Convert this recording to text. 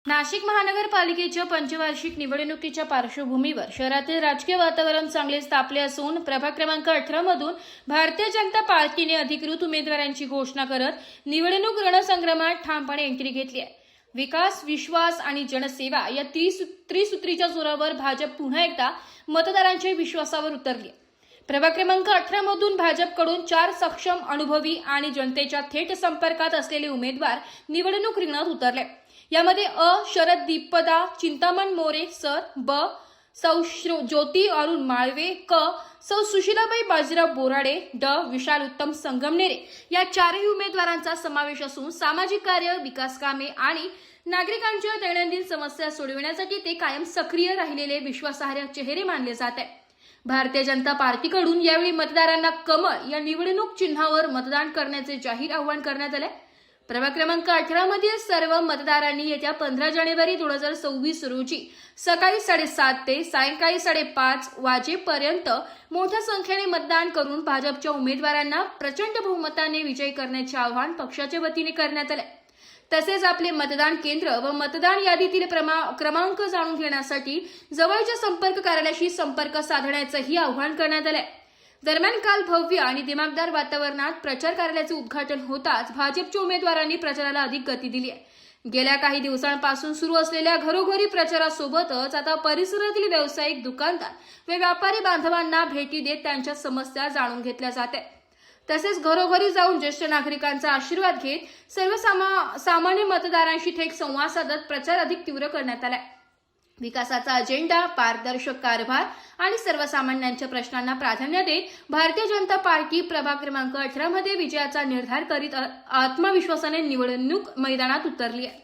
नाशिक महानगरपालिकेच्या पंचवार्षिक निवडणुकीच्या पार्श्वभूमीवर शहरातील राजकीय वातावरण चांगलेच तापले असून प्रभाग क्रमांक 18 मधून भारतीय जनता पार्टीने अधिकृत उमेदवारांची घोषणा करत निवडणूक रणसंग्रामात ठामपणे एंट्री घेतली आहे। विकास, विश्वास आणि जनसेवा या त्रिसूत्रीच्या जोरावर भाजप पुन्हा एकदा मतदारांच्या विश्वासावर उतरली। प्रभाग क्रमांक 18 मधून भाजपकडून 4 सक्षम, अनुभवी आणि जनतेच्या थेट संपर्कात असलेले उमेदवार निवडणूक रिंगणात उतरले। यामध्ये शरद दीपदा चिंतामण मोरे सर, सौ ज्योती अरुण माळवे, सौ सुशीलाबाई बाजीराव बोराडे, विशाल उत्तम संगमनेरे या 4ही उमेदवारांचा समावेश असून सामाजिक कार्य, विकास कामे आणि नागरिकांच्या दैनंदिन समस्या सोडविण्यासाठी ते कायम सक्रिय राहिलेले विश्वासार्ह चेहरे मानले जात आहे। भारतीय जनता पार्टीकडून यावेळी मतदारांना कमळ या निवडणूक चिन्हावर मतदान करण्याचे जाहीर आवाहन करण्यात आले। प्रभाग क्रमांक 18 मधील सर्व मतदारांनी येत्या 15 जानेवारी 2024 रोजी सकाळी 7:30 ते सायंकाळी 5:30 वाजेपर्यंत मोठ्या संख्येने मतदान करून भाजपच्या उमेदवारांना प्रचंड बहुमताने विजयी करण्याचे आवाहन पक्षाच्या वतीने करण्यात आले। तसेच आपले मतदान केंद्र व मतदान यादीतील क्रमांक जाणून घेण्यासाठी जवळच्या संपर्क कार्यालयाशी संपर्क साधण्याचेही आवाहन करण्यात आले। दरम्यान काल भव्य आणि दिमागदार वातावरणात प्रचार कार्यालयाचे उद्घाटन होताच भाजपच्या उमेदवारांनी प्रचाराला अधिक गती दिली आहे। गेल्या काही दिवसांपासून सुरू असलेल्या घरोघरी प्रचारासोबतच आता परिसरातील व्यावसायिक, दुकानदार व व्यापारी बांधवांना भेटी देत त्यांच्या समस्या जाणून घेतल्या जात आहेत। तसेच घरोघरी जाऊन ज्येष्ठ नागरिकांचा आशीर्वाद घेत सामान्य मतदारांशी थेट संवाद साधत प्रचार अधिक तीव्र करण्यात आला। विकासाचा अजेंडा, पारदर्शक कारभार आणि सर्वसामान्यांच्या प्रश्नांना प्राधान्य देत भारतीय जनता पार्टी प्रभाग क्रमांक 18 मध्ये विजयाचा निर्धार करीत आत्मविश्वासाने निवडणूक मैदानात उतरली आहे।